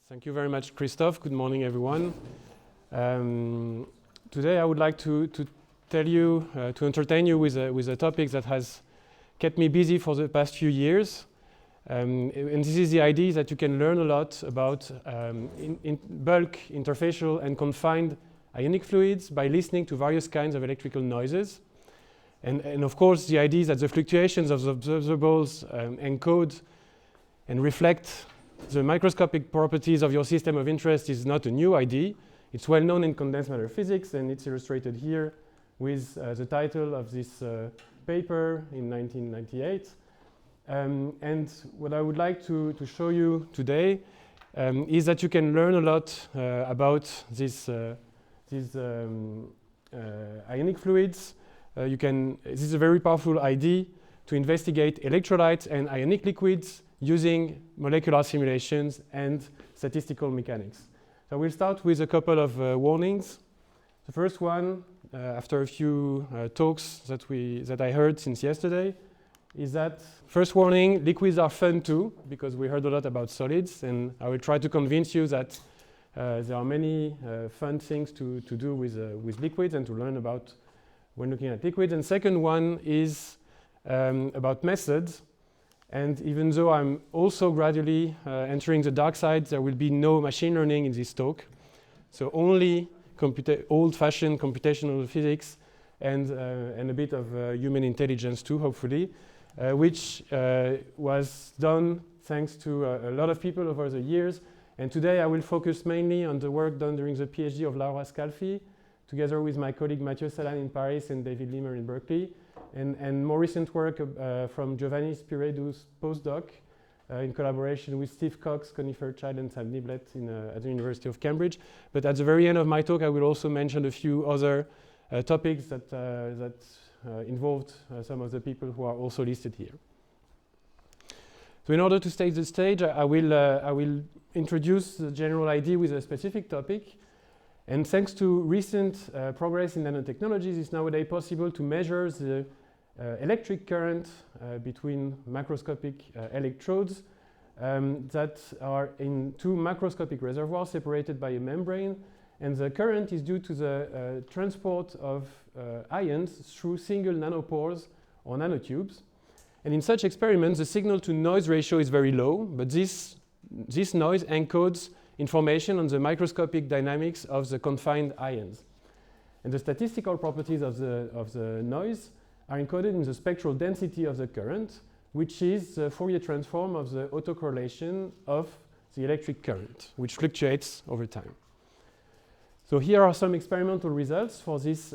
Thank you very much, Christophe. Good morning, everyone. Today I would like to tell you, to entertain you with a topic that has kept me busy for the past few years. And this is the idea that you can learn a lot about in bulk, interfacial, and confined ionic fluids by listening to various kinds of electrical noises. And of course, the idea is that the fluctuations of the observables encode and reflect the microscopic properties of your system of interest is not a new idea. It's well known in condensed matter physics, and it's illustrated here with the title of this paper in 1998. And what I would like to show you today is that you can learn a lot about these ionic fluids. This is a very powerful idea to investigate electrolytes and ionic liquids using molecular simulations and statistical mechanics. So we'll start with a couple of warnings. The first one, after a few talks that I heard since yesterday, is that first warning, liquids are fun too, because we heard a lot about solids, and I will try to convince you that there are many fun things to do with liquids and to learn about when looking at liquids. And second one is about methods. And even though I'm also gradually entering the dark side, there will be no machine learning in this talk. So only old-fashioned computational physics and a bit of human intelligence too, hopefully, which was done thanks to a lot of people over the years. And today I will focus mainly on the work done during the PhD of Laura Scalfi, together with my colleague Mathieu Salan in Paris and David Limer in Berkeley, and more recent work from Giovanni Spiredu's postdoc in collaboration with Steve Cox, Connie Fairchild, and Sam Niblet at the University of Cambridge. But at the very end of my talk, I will also mention a few other topics that involved some of the people who are also listed here. So in order to stage the stage, I will introduce the general idea with a specific topic. And thanks to recent progress in nanotechnologies, it's nowadays possible to measure the electric current between macroscopic electrodes that are in two macroscopic reservoirs separated by a membrane. And the current is due to the transport of ions through single nanopores or nanotubes. And in such experiments, the signal-to-noise ratio is very low, but this noise encodes information on the microscopic dynamics of the confined ions. And the statistical properties of the noise are encoded in the spectral density of the current, which is the Fourier transform of the autocorrelation of the electric current, which fluctuates over time. So here are some experimental results for this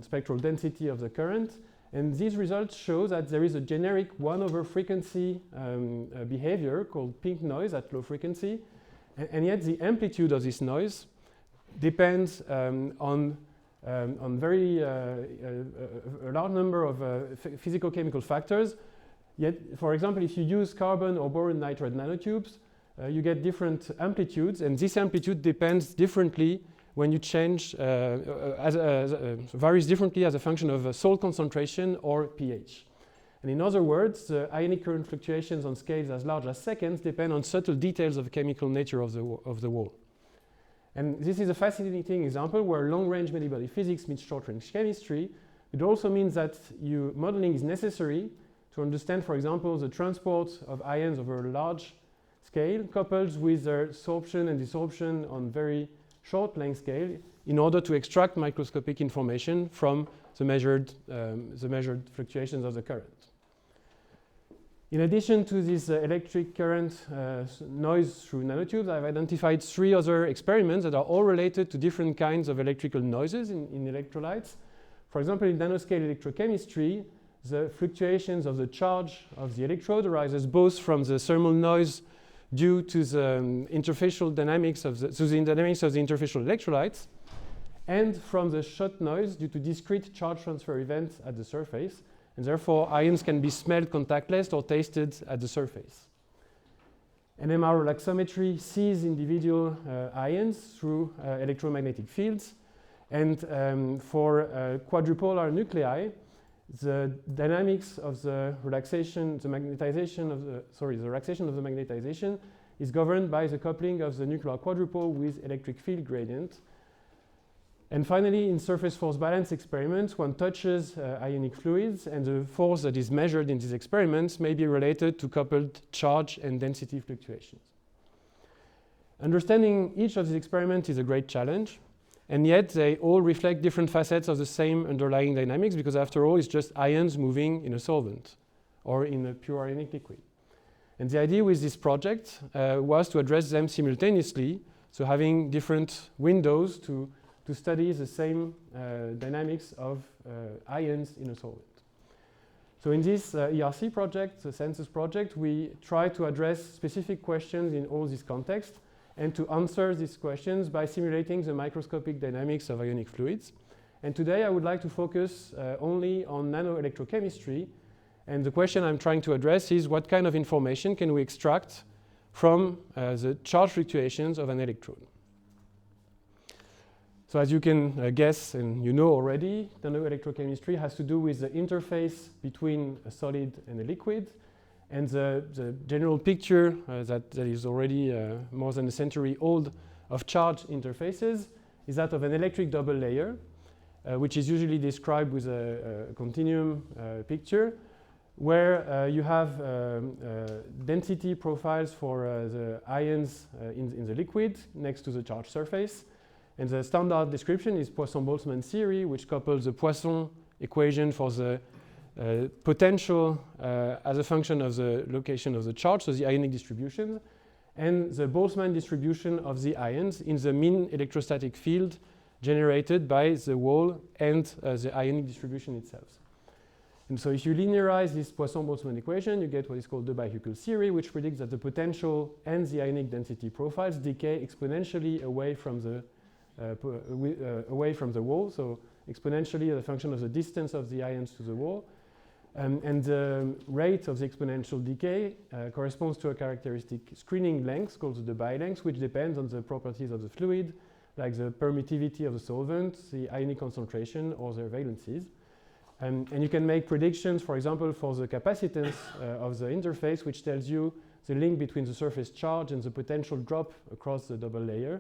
spectral density of the current. And these results show that there is a generic 1/frequency behavior called pink noise at low frequency. And yet the amplitude of this noise depends on a large number of physicochemical factors. Yet, for example, if you use carbon or boron nitride nanotubes, you get different amplitudes, and this amplitude depends differently when you change, varies differently as a function of salt concentration or pH. And in other words, the ionic current fluctuations on scales as large as seconds depend on subtle details of the chemical nature of the wall. And this is a fascinating example where long-range many-body physics meets short-range chemistry. It also means that modeling is necessary to understand, for example, the transport of ions over a large scale, coupled with their absorption and desorption on very short length scale, in order to extract microscopic information from the measured fluctuations of the current. In addition to this electric current noise through nanotubes, I've identified 3 other experiments that are all related to different kinds of electrical noises in electrolytes. For example, in nano-scale electrochemistry, the fluctuations of the charge of the electrode arises both from the thermal noise due to the interfacial dynamics of the interfacial electrolytes, and from the shot noise due to discrete charge transfer events at the surface. And therefore, ions can be smelled contactless or tasted at the surface. NMR relaxometry sees individual ions through electromagnetic fields. And for quadrupolar nuclei, the dynamics of the relaxation of the magnetization is governed by the coupling of the nuclear quadrupole with electric field gradient. And finally, in surface force balance experiments, one touches ionic fluids, and the force that is measured in these experiments may be related to coupled charge and density fluctuations. Understanding each of these experiments is a great challenge, and yet they all reflect different facets of the same underlying dynamics, because after all, it's just ions moving in a solvent or in a pure ionic liquid. And the idea with this project was to address them simultaneously, so having different windows to study the same dynamics of ions in a solvent. So in this ERC project, the census project, we try to address specific questions in all these contexts and to answer these questions by simulating the microscopic dynamics of ionic fluids. And today I would like to focus only on nano-electrochemistry. And the question I'm trying to address is what kind of information can we extract from the charge fluctuations of an electrode. So as you can guess, and you know already, nano-electrochemistry has to do with the interface between a solid and a liquid. And the general picture that is already more than a century old of charge interfaces is that of an electric double layer, which is usually described with a continuum picture, where you have density profiles for the ions in the liquid next to the charged surface. And the standard description is Poisson-Boltzmann theory, which couples the Poisson equation for the potential as a function of the location of the charge, so the ionic distribution, and the Boltzmann distribution of the ions in the mean electrostatic field generated by the wall and the ionic distribution itself. And so if you linearize this Poisson-Boltzmann equation, you get what is called the Bi-Huckel theory, which predicts that the potential and the ionic density profiles decay exponentially away from the wall, so exponentially as a function of the distance of the ions to the wall. And the rate of the exponential decay corresponds to a characteristic screening length called the Debye length, which depends on the properties of the fluid, like the permittivity of the solvent, the ionic concentration, or their valencies. And you can make predictions, for example, for the capacitance of the interface, which tells you the link between the surface charge and the potential drop across the double layer.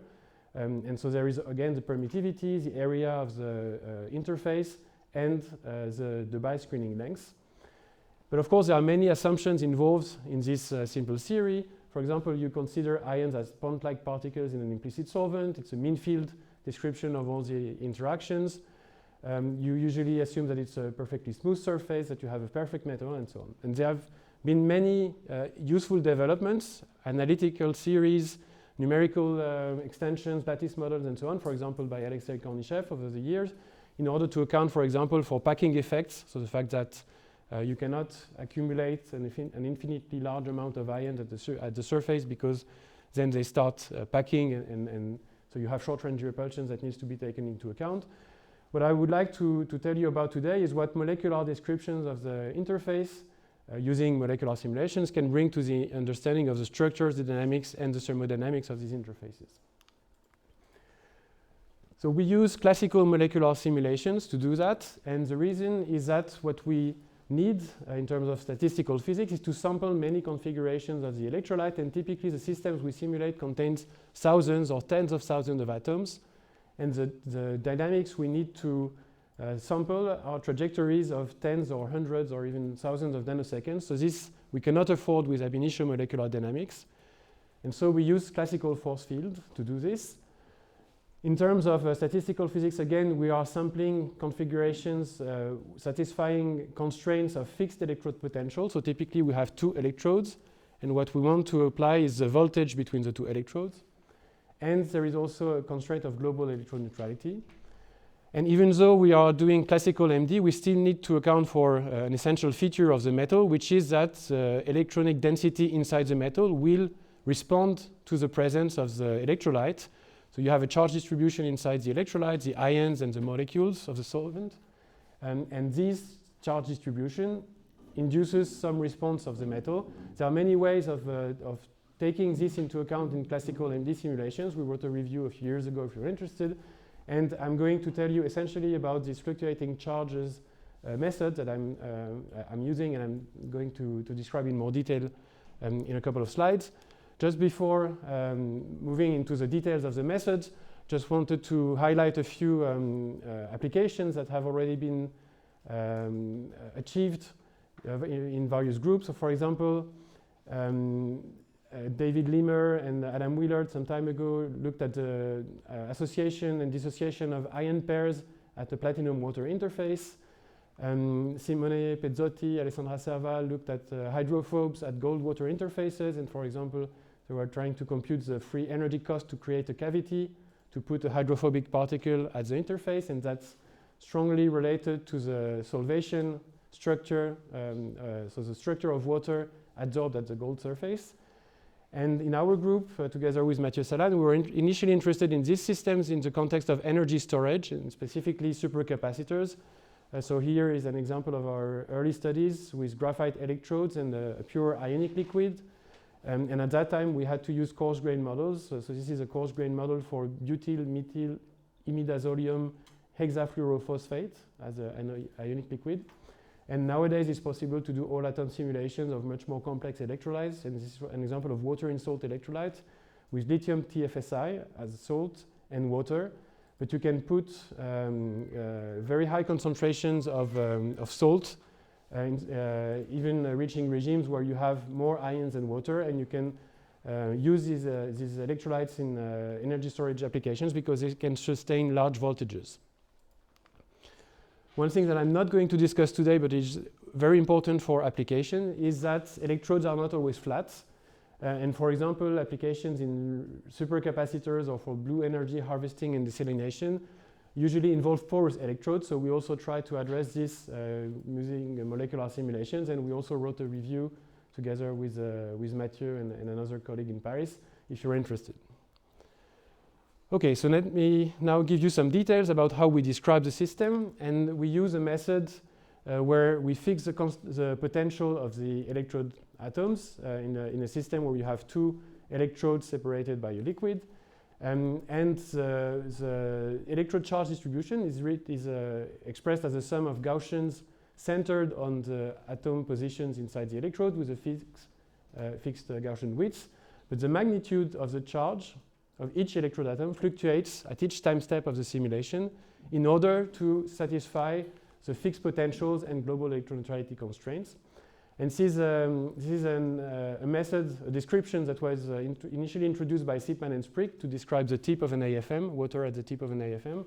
And so there is, again, the permittivity, the area of the interface, and the Debye screening length. But of course, there are many assumptions involved in this simple theory. For example, you consider ions as pond-like particles in an implicit solvent. It's a mean field description of all the interactions. You usually assume that it's a perfectly smooth surface, that you have a perfect metal, and so on. And there have been many useful developments, analytical theories, numerical extensions, lattice models, and so on, for example, by Alexei Kornichev over the years, in order to account, for example, for packing effects, so the fact that you cannot accumulate an infinitely large amount of ions at the surface, because then they start packing, and so you have short-range repulsions that needs to be taken into account. What I would like to tell you about today is what molecular descriptions of the interface using molecular simulations can bring to the understanding of the structures, the dynamics, and the thermodynamics of these interfaces. So we use classical molecular simulations to do that, and the reason is that what we need in terms of statistical physics is to sample many configurations of the electrolyte, and typically the systems we simulate contains thousands or tens of thousands of atoms, and the dynamics we need to sample are trajectories of tens or hundreds or even thousands of nanoseconds. So this we cannot afford with ab initio molecular dynamics, and so we use classical force field to do this. In terms of statistical physics, again, we are sampling configurations satisfying constraints of fixed electrode potential. So typically we have two electrodes, and what we want to apply is the voltage between the two electrodes. And there is also a constraint of global electrode neutrality. And even though we are doing classical MD, we still need to account for an essential feature of the metal, which is that electronic density inside the metal will respond to the presence of the electrolyte. So you have a charge distribution inside the electrolyte, the ions and the molecules of the solvent. And this charge distribution induces some response of the metal. There are many ways of taking this into account in classical MD simulations. We wrote a review a few years ago if you're interested. And I'm going to tell you essentially about this fluctuating charges method that I'm using, and I'm going to describe in more detail in a couple of slides. Just before moving into the details of the methods, just wanted to highlight a few applications that have already been achieved in various groups. So for example, David Limmer and Adam Willard some time ago looked at the association and dissociation of ion pairs at the platinum-water interface. Simone Pezzotti, Alessandra Serva looked at hydrophobes at gold-water interfaces, and for example, they were trying to compute the free energy cost to create a cavity to put a hydrophobic particle at the interface, and that's strongly related to the solvation structure, so the structure of water adsorbed at the gold surface. And in our group, together with Mathieu Salan, we were initially interested in these systems in the context of energy storage, and specifically supercapacitors. So here is an example of our early studies with graphite electrodes and a pure ionic liquid. And at that time, we had to use coarse-grained models. So this is a coarse-grained model for butyl methyl imidazolium hexafluorophosphate as an ionic liquid. And nowadays, it's possible to do all-atom simulations of much more complex electrolytes. And this is an example of water in salt electrolyte with lithium TFSI as salt and water. But you can put very high concentrations of salt, even reaching regimes where you have more ions than water. And you can use these electrolytes in energy storage applications because they can sustain large voltages. One thing that I'm not going to discuss today, but is very important for application, is that electrodes are not always flat. And for example, applications in supercapacitors or for blue energy harvesting and desalination usually involve porous electrodes. So we also try to address this using molecular simulations. And we also wrote a review together with Mathieu and another colleague in Paris, if you're interested. Okay, so let me now give you some details about how we describe the system. And we use a method where we fix the potential of the electrode atoms in a system where you have two electrodes separated by a liquid. And the electrode charge distribution is expressed as a sum of Gaussians centered on the atom positions inside the electrode with a fixed Gaussian width. But the magnitude of the charge of each electrode atom fluctuates at each time step of the simulation in order to satisfy the fixed potentials and global electroneutrality constraints. And this is a method, a description that was initially introduced by Sipman and Sprick to describe the tip of an AFM, water at the tip of an AFM,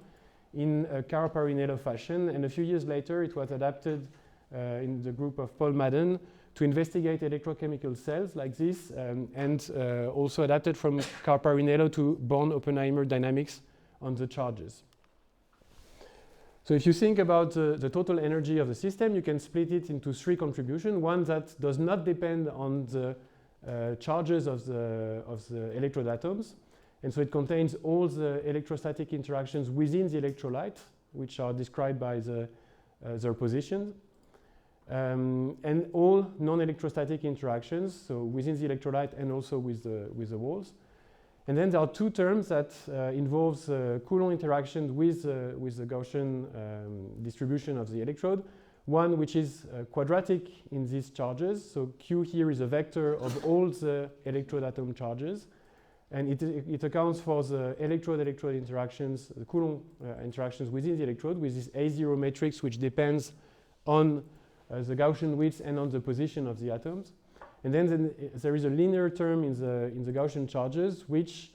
in a Carr-Parinello fashion. And a few years later, it was adapted in the group of Paul Madden to investigate electrochemical cells like this, and also adapted from Carr-Parinello to Born-Oppenheimer dynamics on the charges. So if you think about the total energy of the system, you can split it into three contributions. One that does not depend on the charges of the electrode atoms. And so it contains all the electrostatic interactions within the electrolyte, which are described by their positions. And all non-electrostatic interactions, so within the electrolyte and also with the walls. And then there are two terms that involves Coulomb interaction with the Gaussian distribution of the electrode. One which is quadratic in these charges. So Q here is a vector of all the electrode atom charges. And it accounts for the electrode-electrode interactions, the Coulomb interactions within the electrode with this A0 matrix, which depends on the Gaussian width and on the position of the atoms. And then there is a linear term in the Gaussian charges, which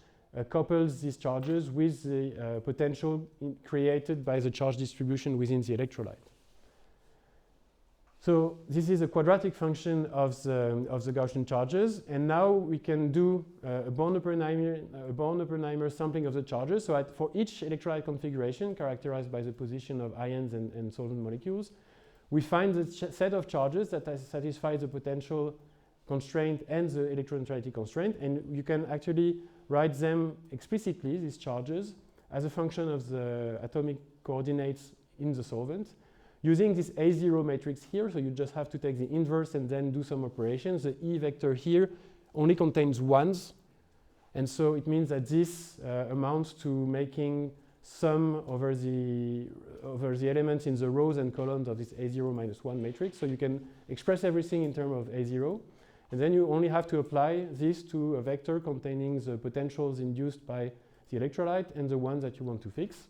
couples these charges with the potential created by the charge distribution within the electrolyte. So this is a quadratic function of the Gaussian charges. And now we can do a Born-Oppenheimer sampling of the charges. So for each electrolyte configuration characterized by the position of ions and solvent molecules, we find the set of charges that satisfy the potential constraint and the electroneutrality constraint. And you can actually write them explicitly, these charges, as a function of the atomic coordinates in the solvent, using this A0 matrix here. So you just have to take the inverse and then do some operations. The E vector here only contains ones. And so it means that this amounts to making sum over the elements in the rows and columns of this A0 minus 1 matrix. So you can express everything in terms of A0. And then you only have to apply this to a vector containing the potentials induced by the electrolyte and the ones that you want to fix.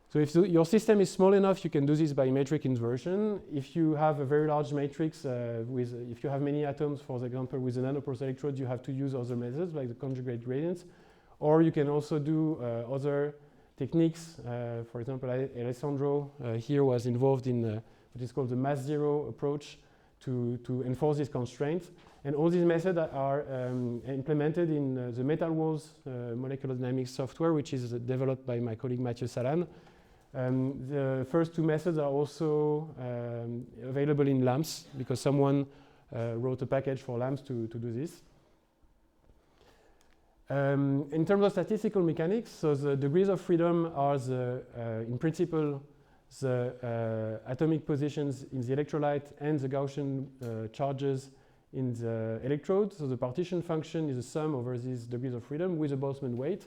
So if your system is small enough, you can do this by metric inversion. If you have a very large matrix, if you have many atoms, for example, with a nanoporous electrode, you have to use other methods like the conjugate gradients. Or you can also do other techniques. For example, Alessandro here was involved in what is called the mass zero approach to enforce this constraint. And all these methods are implemented in the Metal Walls molecular dynamics software, which is developed by my colleague Mathieu Salan. The first two methods are also available in LAMPS because someone wrote a package for LAMPS to do this. In terms of statistical mechanics, so the degrees of freedom are in principle the atomic positions in the electrolyte and the Gaussian charges in the electrode. So the partition function is a sum over these degrees of freedom with a Boltzmann weight,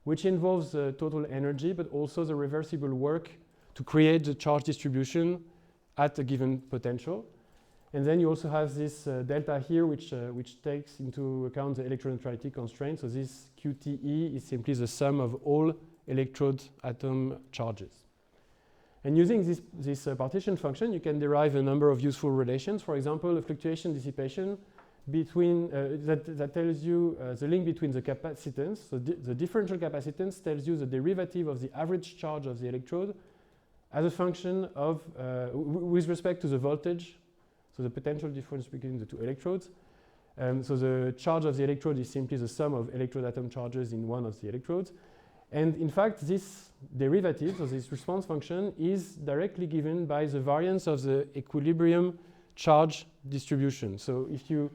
which involves the total energy, but also the reversible work to create the charge distribution at a given potential. And then you also have this delta here, which takes into account the electroneutrality constraint. So this QTE is simply the sum of all electrode atom charges. And using this partition function, you can derive a number of useful relations. For example, a fluctuation dissipation between that tells you the link between the capacitance. So the differential capacitance tells you the derivative of the average charge of the electrode as a function of with respect to the voltage. So the potential difference between the two electrodes. So the charge of the electrode is simply the sum of electrode atom charges in one of the electrodes. And in fact, this derivative, so this response function, is directly given by the variance of the equilibrium charge distribution. So if you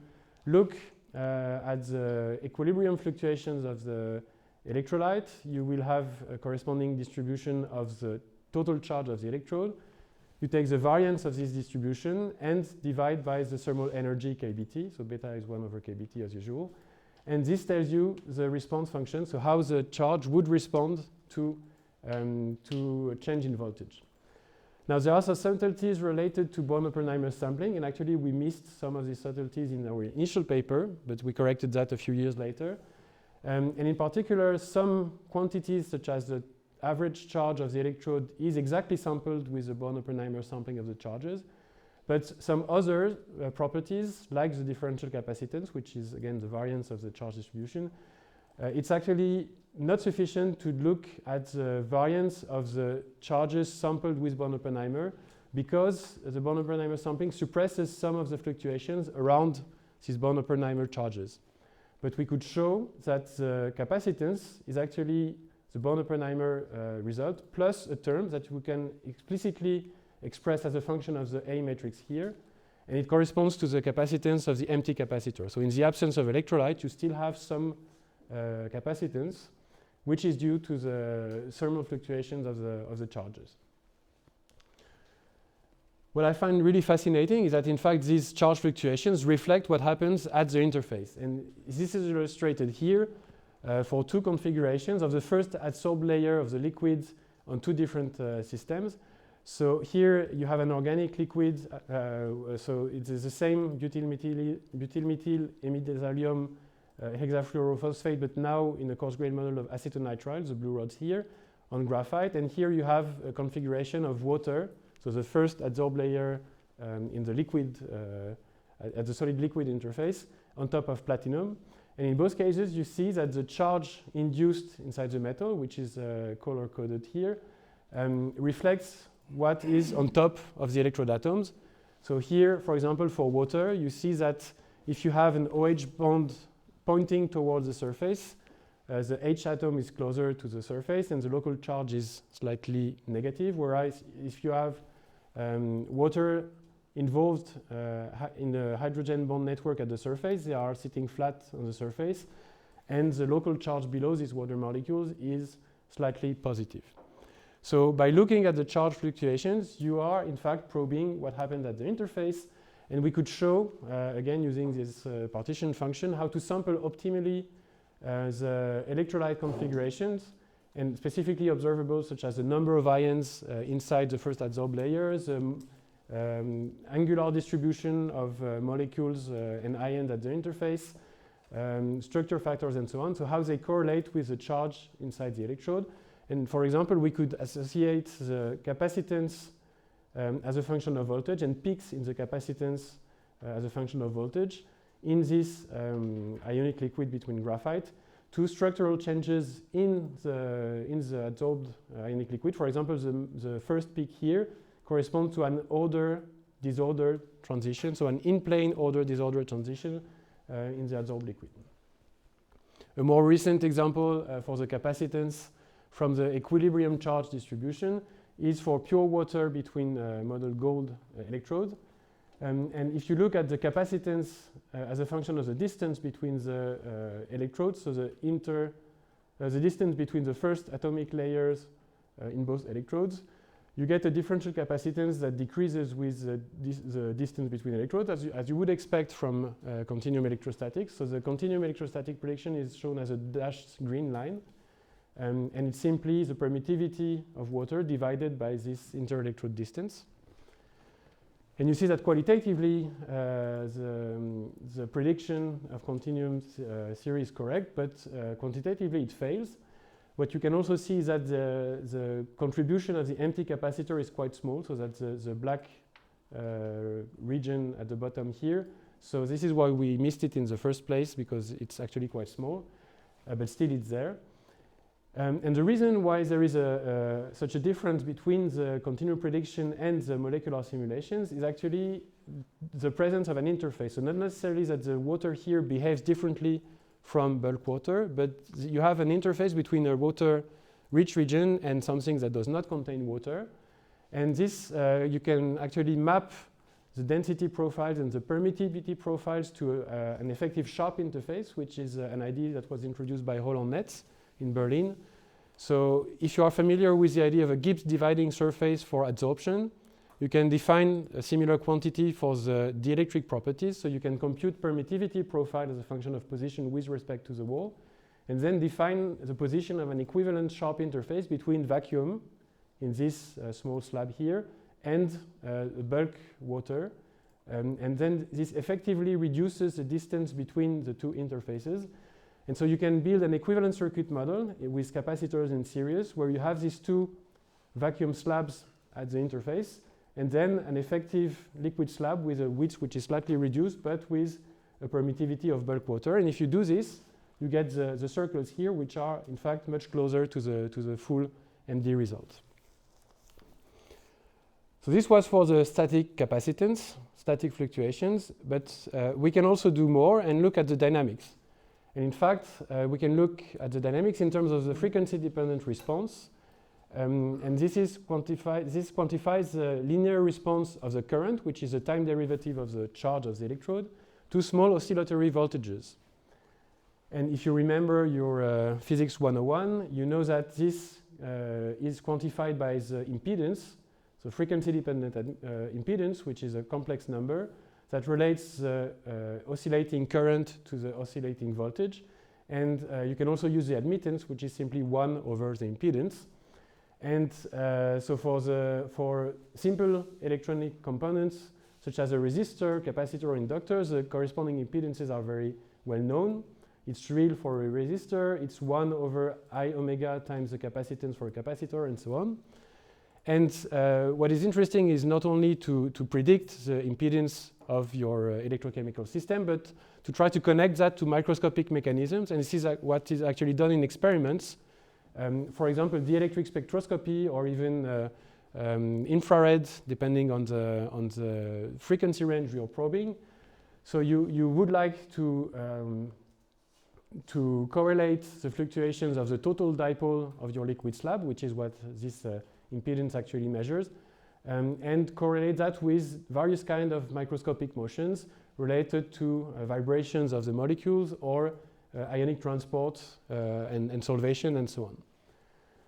look at the equilibrium fluctuations of the electrolyte, you will have a corresponding distribution of the total charge of the electrode. You take the variance of this distribution and divide by the thermal energy kBT. So beta is 1 over kBT as usual. And this tells you the response function, so how the charge would respond to a change in voltage. Now there are some subtleties related to Born-Oppenheimer sampling, and actually we missed some of these subtleties in our initial paper, but we corrected that a few years later. And in particular, some quantities such as the average charge of the electrode is exactly sampled with the Born-Oppenheimer sampling of the charges. But some other properties, like the differential capacitance, which is again the variance of the charge distribution, it's actually not sufficient to look at the variance of the charges sampled with Born-Oppenheimer because the Born-Oppenheimer sampling suppresses some of the fluctuations around these Born-Oppenheimer charges. But we could show that the capacitance is actually the Born-Oppenheimer result plus a term that we can explicitly express as a function of the A matrix here, and it corresponds to the capacitance of the empty capacitor. So in the absence of electrolyte, you still have some capacitance, which is due to the thermal fluctuations of the charges. What I find really fascinating is that in fact these charge fluctuations reflect what happens at the interface, and this is illustrated here for two configurations of the first adsorbed layer of the liquid on two different systems. So here you have an organic liquid, so it is the same butylmethyl imidazolium hexafluorophosphate, but now in a coarse grained model of acetonitrile, the blue rods here, on graphite. And here you have a configuration of water, so the first adsorbed layer in the liquid, at the solid liquid interface, on top of platinum. And in both cases, you see that the charge induced inside the metal, which is color-coded here, reflects what is on top of the electrode atoms. So here, for example, for water, you see that if you have an OH bond pointing towards the surface, the H atom is closer to the surface and the local charge is slightly negative, whereas if you have water involved in the hydrogen bond network at the surface, they are sitting flat on the surface, and the local charge below these water molecules is slightly positive. So by looking at the charge fluctuations, you are in fact probing what happened at the interface, and we could show, again using this partition function, how to sample optimally the electrolyte configurations, and specifically observables such as the number of ions inside the first adsorbed layers, angular distribution of molecules and ions at the interface, structure factors and so on, so how they correlate with the charge inside the electrode. And for example, we could associate the capacitance as a function of voltage and peaks in the capacitance as a function of voltage in this ionic liquid between graphite to structural changes in the adsorbed ionic liquid. For example, the first peak here corresponds to an order-disorder transition, so an in-plane order-disorder transition in the adsorbed liquid. A more recent example for the capacitance from the equilibrium charge distribution is for pure water between model gold electrode. And if you look at the capacitance as a function of the distance between the electrodes, so the distance between the first atomic layers in both electrodes, you get a differential capacitance that decreases with the distance between electrodes, as you would expect from continuum electrostatics. So the continuum electrostatic prediction is shown as a dashed green line. And it's simply the permittivity of water divided by this inter-electrode distance. And you see that qualitatively, the prediction of continuum theory is correct, but quantitatively it fails. What you can also see is that the contribution of the empty capacitor is quite small, so that's the black region at the bottom here. So this is why we missed it in the first place, because it's actually quite small, but still it's there. And the reason why there is such a difference between the continuum prediction and the molecular simulations is actually the presence of an interface. So not necessarily that the water here behaves differently from bulk water, but you have an interface between a water-rich region and something that does not contain water. And this, you can actually map the density profiles and the permittivity profiles to an effective sharp interface, which is an idea that was introduced by Roland Netz in Berlin. So if you are familiar with the idea of a Gibbs dividing surface for adsorption, you can define a similar quantity for the dielectric properties. So you can compute permittivity profile as a function of position with respect to the wall, and then define the position of an equivalent sharp interface between vacuum in this small slab here and bulk water. And then this effectively reduces the distance between the two interfaces. And so you can build an equivalent circuit model with capacitors in series where you have these two vacuum slabs at the interface and then an effective liquid slab with a width which is slightly reduced but with a permittivity of bulk water. And if you do this, you get the circles here, which are in fact much closer to the full MD result. So this was for the static capacitance, static fluctuations, but we can also do more and look at the dynamics. And in fact, we can look at the dynamics in terms of the frequency-dependent response. And this quantifies the linear response of the current, which is the time derivative of the charge of the electrode, to small oscillatory voltages. And if you remember your Physics 101, you know that this is quantified by the impedance, so frequency-dependent impedance, which is a complex number that relates the oscillating current to the oscillating voltage. And you can also use the admittance, which is simply 1 over the impedance. And so for simple electronic components, such as a resistor, capacitor, or inductor, the corresponding impedances are very well known. It's real for a resistor. It's 1 over I omega times the capacitance for a capacitor, and so on. And what is interesting is not only to predict the impedance of your electrochemical system, but to try to connect that to microscopic mechanisms. And this is what is actually done in experiments. For example, dielectric spectroscopy or even infrared, depending on the frequency range you're probing. So you would like to correlate the fluctuations of the total dipole of your liquid slab, which is what this impedance actually measures, and correlate that with various kinds of microscopic motions related to vibrations of the molecules or ionic transport and solvation and so on.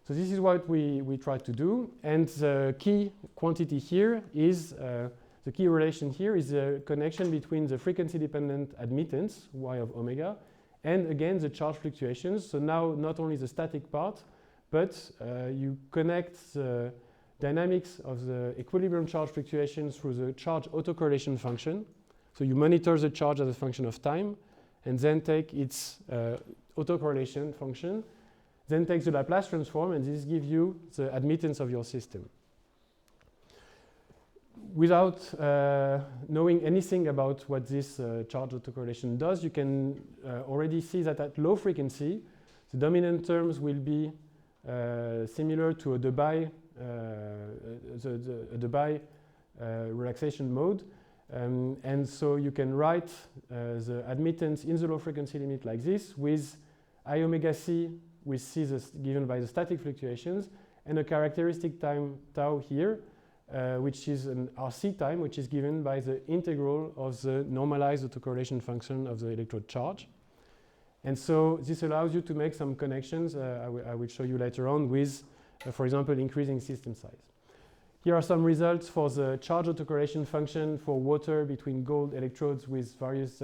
So this is what we try to do, and the key quantity here is, the key relation here is the connection between the frequency-dependent admittance, y of omega, and again the charge fluctuations. So now not only the static part, but you connect the dynamics of the equilibrium charge fluctuations through the charge autocorrelation function. So you monitor the charge as a function of time, and then take its autocorrelation function, then take the Laplace transform, and this gives you the admittance of your system. Without knowing anything about what this charge autocorrelation does, you can already see that at low frequency, the dominant terms will be similar to a Debye, Debye relaxation mode. And so you can write the admittance in the low frequency limit like this with I omega c, with c given by the static fluctuations, and a characteristic time tau here, which is an RC time, which is given by the integral of the normalized autocorrelation function of the electrode charge. And so this allows you to make some connections, I will show you later on, with, for example, increasing system size. Here are some results for the charge autocorrelation function for water between gold electrodes with various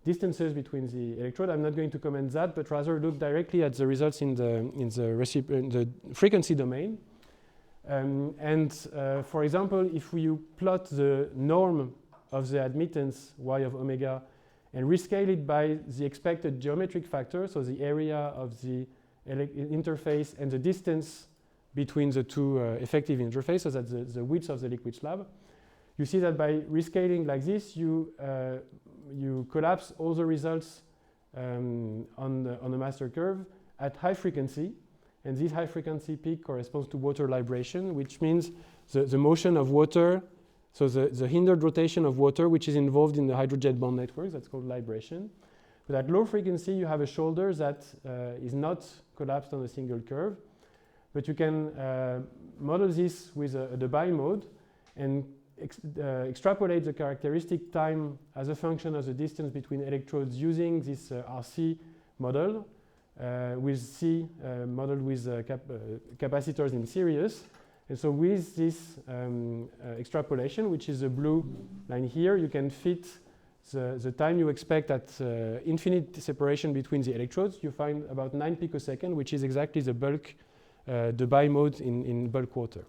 distances between the electrode. I'm not going to comment that, but rather look directly at the results in the frequency domain. For example, if you plot the norm of the admittance y of omega and rescale it by the expected geometric factor, so the area of the interface and the distance between the two effective interfaces, so that's the width of the liquid slab, you see that by rescaling like this, you collapse all the results on the master curve at high frequency. And this high frequency peak corresponds to water libration, which means the motion of water, so the hindered rotation of water, which is involved in the hydrogen bond networks, that's called libration. But at low frequency, you have a shoulder that is not collapsed on a single curve. But you can model this with a Debye mode and extrapolate the characteristic time as a function of the distance between electrodes using this RC model. With C modeled with capacitors in series. And so with this extrapolation, which is the blue line here, you can fit the time you expect at infinite separation between the electrodes. You find about 9 picoseconds, which is exactly the bulk Debye mode in bulk water.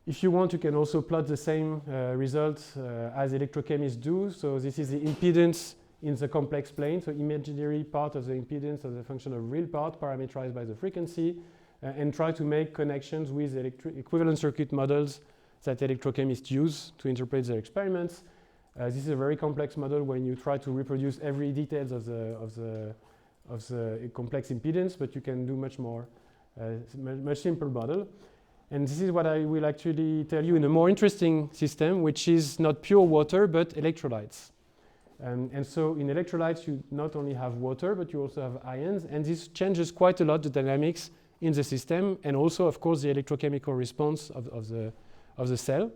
If you want, you can also plot the same results as electrochemists do. So this is the impedance in the complex plane, so imaginary part of the impedance as a function of real part parameterized by the frequency, and try to make connections with equivalent circuit models that electrochemists use to interpret their experiments. This is a very complex model when you try to reproduce every details of the complex impedance, but you can do much more, much simpler model. And this is what I will actually tell you in a more interesting system, which is not pure water, but electrolytes. And so in electrolytes, you not only have water, but you also have ions. And this changes quite a lot the dynamics in the system, and also, of course, the electrochemical response of the cell.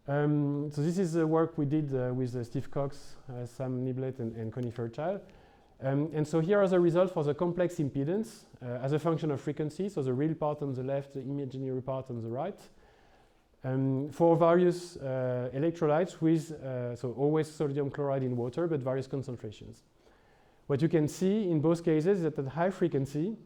So this is the work we did with Steve Cox, Sam Niblett, and Connie Fairchild. And so here are the results for the complex impedance as a function of frequency. So the real part on the left, the imaginary part on the right. For various electrolytes with, so always sodium chloride in water, but various concentrations. What you can see in both cases is that at high frequency,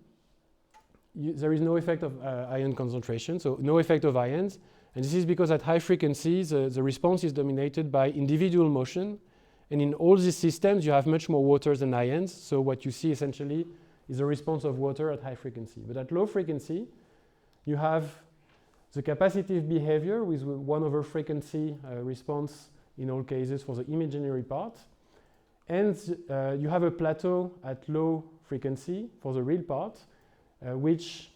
there is no effect of ion concentration, so no effect of ions. And this is because at high frequency, the response is dominated by individual motion. And in all these systems, you have much more water than ions. So what you see essentially is a response of water at high frequency. But at low frequency, you have the capacitive behavior with 1 over frequency response in all cases for the imaginary part. And you have a plateau at low frequency for the real part, which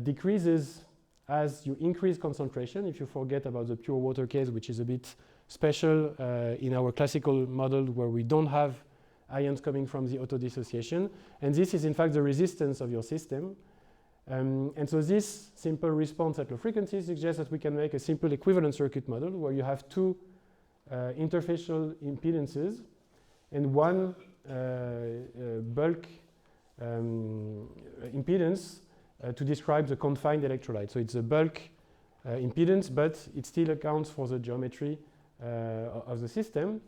decreases as you increase concentration. If you forget about the pure water case, which is a bit special in our classical model where we don't have ions coming from the auto-dissociation. And this is in fact the resistance of your system. And so this simple response at low frequency suggests that we can make a simple equivalent circuit model where you have two interfacial impedances and one bulk impedance to describe the confined electrolyte. So it's a bulk impedance, but it still accounts for the geometry of the system.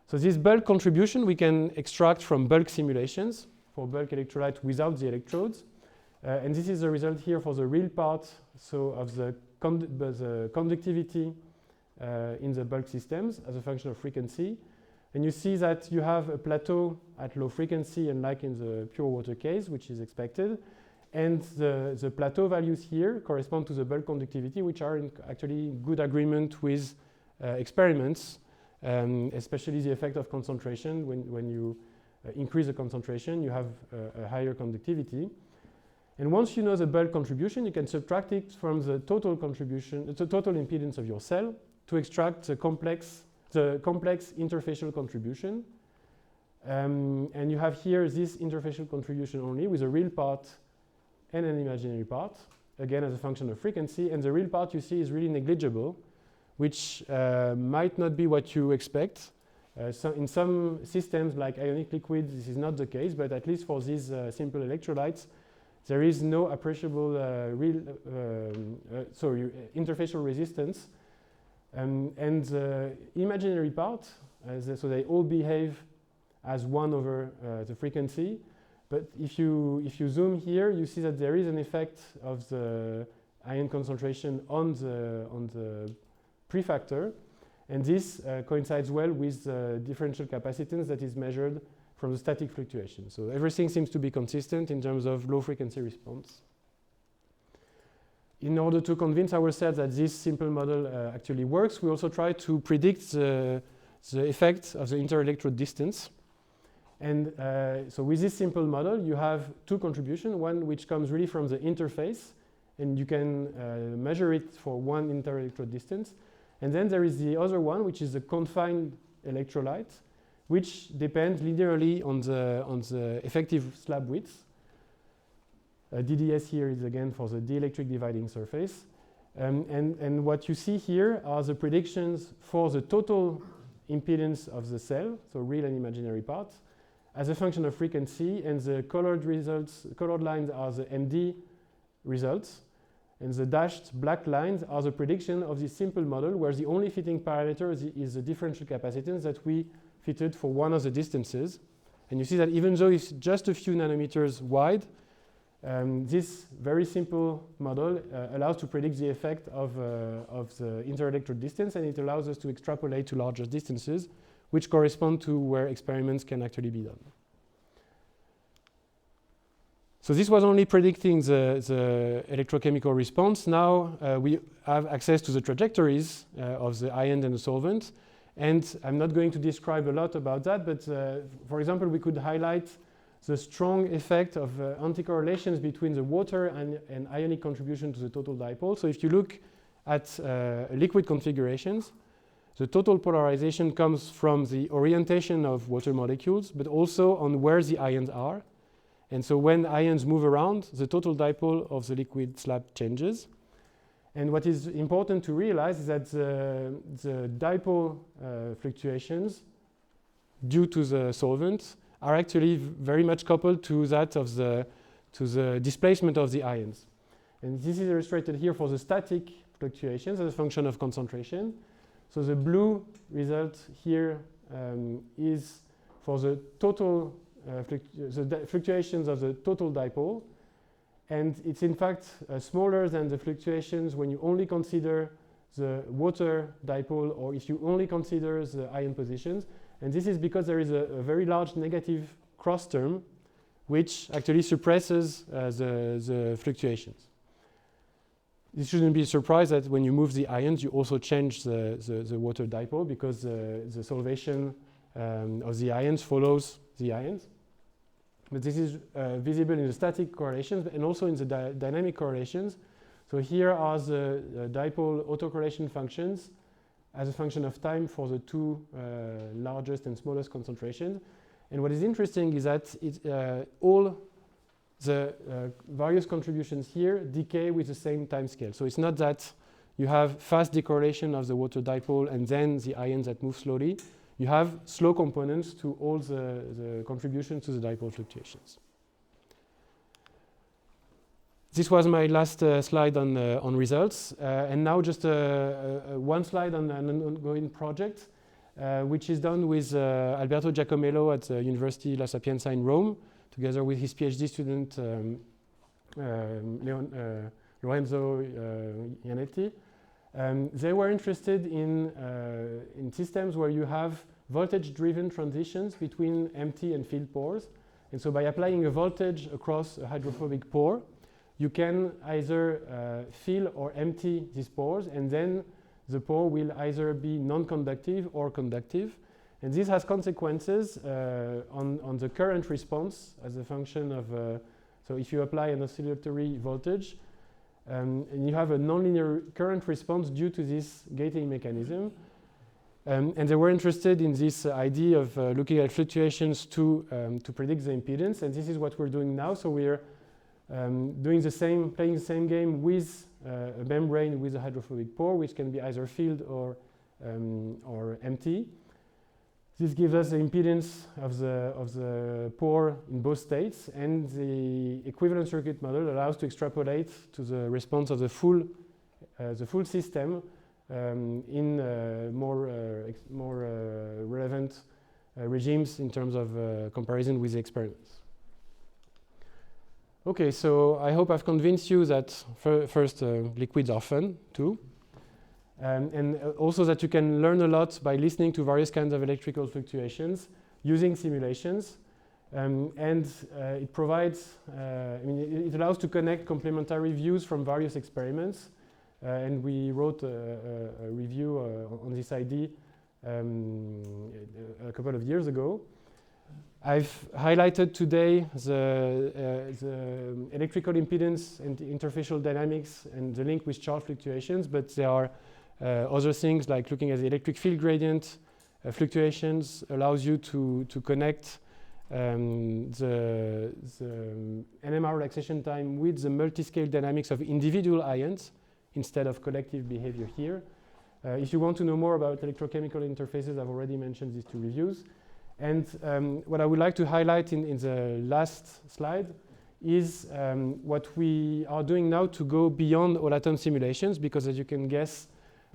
So this bulk contribution we can extract from bulk simulations for bulk electrolyte without the electrodes. And this is the result here for the real part, so of the conductivity in the bulk systems as a function of frequency. And you see that you have a plateau at low frequency, unlike in the pure water case, which is expected. And the plateau values here correspond to the bulk conductivity, which are in actually good agreement with experiments, especially the effect of concentration. When you increase the concentration, you have a higher conductivity. And once you know the bulk contribution, you can subtract it from the total contribution, the total impedance of your cell, to extract the complex interfacial contribution. And you have here this interfacial contribution only with a real part and an imaginary part, again as a function of frequency. And the real part you see is really negligible, which might not be what you expect. So in some systems like ionic liquids, this is not the case, but at least for these simple electrolytes, there is no appreciable interfacial resistance. And the imaginary part, so they all behave as 1 over the frequency. But if you zoom here, you see that there is an effect of the ion concentration on the prefactor. And this coincides well with the differential capacitance that is measured from the static fluctuation. So everything seems to be consistent in terms of low frequency response. In order to convince ourselves that this simple model actually works, we also try to predict the effect of the interelectrode distance. And so with this simple model, you have 2 contributions, one which comes really from the interface, and you can measure it for 1 interelectrode distance. And then there is the other one, which is the confined electrolyte, which depends linearly on the effective slab width. DDS here is again for the dielectric dividing surface. And what you see here are the predictions for the total impedance of the cell, so real and imaginary parts, as a function of frequency. And the colored lines are the MD results. And the dashed black lines are the prediction of this simple model, where the only fitting parameter is the differential capacitance that we fitted for one of the distances. And you see that even though it's just a few nanometers wide, this very simple model allows to predict the effect of the interelectrode distance, and it allows us to extrapolate to larger distances, which correspond to where experiments can actually be done. So this was only predicting the electrochemical response. Now we have access to the trajectories of the ion and the solvent. And I'm not going to describe a lot about that, but for example, we could highlight the strong effect of anticorrelations between the water and ionic contribution to the total dipole. So if you look at liquid configurations, the total polarization comes from the orientation of water molecules, but also on where the ions are. And so when ions move around, the total dipole of the liquid slab changes. And what is important to realize is that the dipole fluctuations due to the solvent are actually very much coupled to that of the displacement of the ions. And this is illustrated here for the static fluctuations as a function of concentration. So the blue result here is for the total fluctuations of the total dipole. And it's in fact smaller than the fluctuations when you only consider the water dipole, or if you only consider the ion positions. And this is because there is a very large negative cross term, which actually suppresses the fluctuations. You shouldn't be surprised that when you move the ions, you also change the water dipole, because the solvation of the ions follows the ions. But this is visible in the static correlations and also in the dynamic correlations. So here are the dipole autocorrelation functions as a function of time for the 2 largest and smallest concentrations. And what is interesting is that all the various contributions here decay with the same time scale. So it's not that you have fast decorrelation of the water dipole and then the ions that move slowly. You have slow components to all the contributions to the dipole fluctuations. This was my last slide on results. And now just one slide on an ongoing project, which is done with Alberto Giacomello at the University La Sapienza in Rome, together with his PhD student Lorenzo Ianetti. They were interested in systems where you have voltage-driven transitions between empty and filled pores. And so by applying a voltage across a hydrophobic pore, you can either fill or empty these pores, and then the pore will either be non-conductive or conductive. And this has consequences on the current response as a function of, so if you apply an oscillatory voltage, and you have a nonlinear current response due to this gating mechanism. And they were interested in this idea of looking at fluctuations to predict the impedance, and this is what we're doing now. So we're doing the same, playing the same game with a membrane with a hydrophobic pore, which can be either filled or empty. This gives us the impedance of the pore in both states, and the equivalent circuit model allows to extrapolate to the response of the full system in more relevant regimes in terms of comparison with the experiments. Okay, so I hope I've convinced you that first liquids are fun too. And also that you can learn a lot by listening to various kinds of electrical fluctuations using simulations. It provides, it allows to connect complementary views from various experiments. And we wrote a review on this idea a couple of years ago. I've highlighted today the electrical impedance and the interfacial dynamics and the link with charge fluctuations, but there are other things like looking at the electric field gradient. Fluctuations allows you to connect the NMR relaxation time with the multi-scale dynamics of individual ions instead of collective behavior here. If you want to know more about electrochemical interfaces, I've already mentioned these two reviews. And what I would like to highlight in the last slide is what we are doing now to go beyond all-atom simulations, because as you can guess,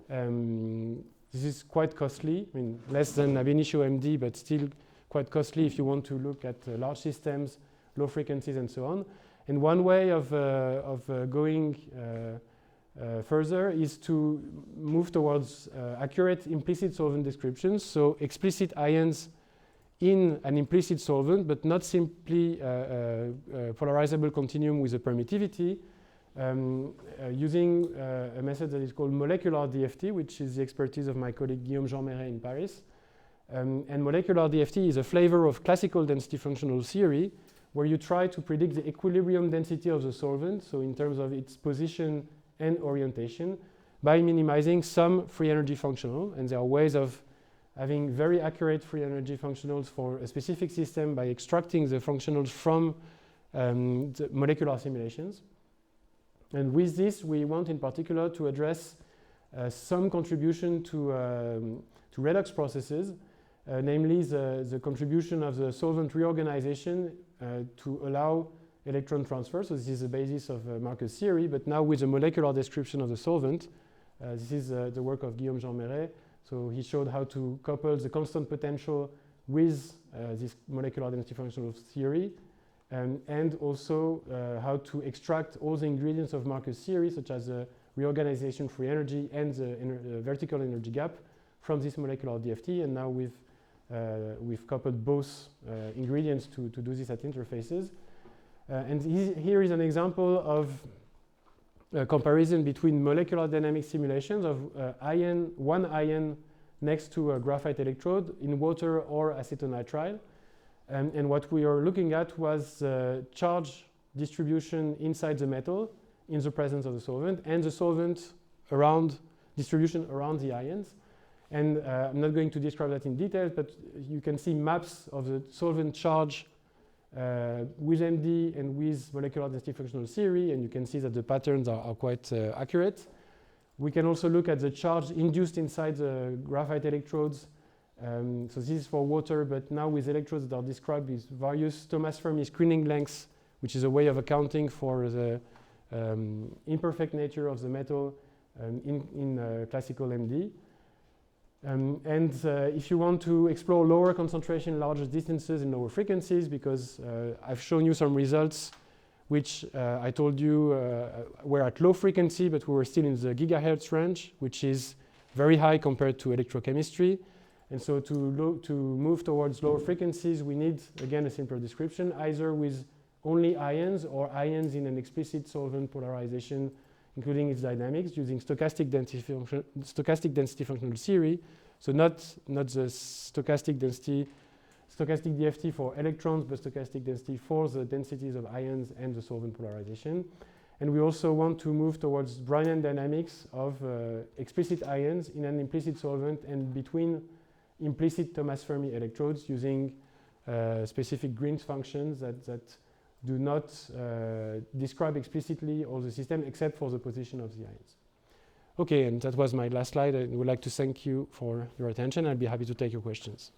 this is quite costly. I mean, less than ab initio MD, but still quite costly if you want to look at large systems, low frequencies, and so on. And one way of going further is to move towards accurate implicit solvent descriptions, so explicit ions in an implicit solvent, but not simply polarizable continuum with a permittivity, using a method that is called molecular DFT, which is the expertise of my colleague Guillaume Jean Méret in Paris. And molecular DFT is a flavor of classical density functional theory, where you try to predict the equilibrium density of the solvent, so in terms of its position and orientation, by minimizing some free energy functional. And there are ways of having very accurate free energy functionals for a specific system by extracting the functionals from the molecular simulations. And with this, we want in particular to address some contribution to redox processes, namely the contribution of the solvent reorganization to allow electron transfer. So this is the basis of Marcus' theory, but now with a molecular description of the solvent. This is the work of Guillaume Jean Méret. So he showed how to couple the constant potential with this molecular density functional theory, and also how to extract all the ingredients of Marcus' theory, such as the reorganization free energy and the vertical energy gap, from this molecular DFT. And now we've coupled both ingredients to do this at interfaces. And here is an example of a comparison between molecular dynamic simulations of one ion next to a graphite electrode in water or acetonitrile. And what we are looking at was charge distribution inside the metal in the presence of the solvent, and the solvent distribution around the ions. And I'm not going to describe that in detail, but you can see maps of the solvent charge with MD and with molecular density functional theory, and you can see that the patterns are quite accurate. We can also look at the charge induced inside the graphite electrodes. So this is for water, but now with electrodes that are described with various Thomas Fermi screening lengths, which is a way of accounting for the imperfect nature of the metal in classical MD. If you want to explore lower concentration, larger distances, and lower frequencies, because I've shown you some results which I told you were at low frequency, but we were still in the gigahertz range, which is very high compared to electrochemistry. And so to move towards lower frequencies, we need, again, a simpler description, either with only ions or ions in an explicit solvent polarization, including its dynamics, using stochastic density functional theory. So not the stochastic DFT for electrons, but stochastic density for the densities of ions and the solvent polarization. And we also want to move towards Brownian dynamics of explicit ions in an implicit solvent and between implicit Thomas Fermi electrodes using specific Green's functions that do not describe explicitly all the system except for the position of the ions. Okay, and that was my last slide. I would like to thank you for your attention. I'll be happy to take your questions.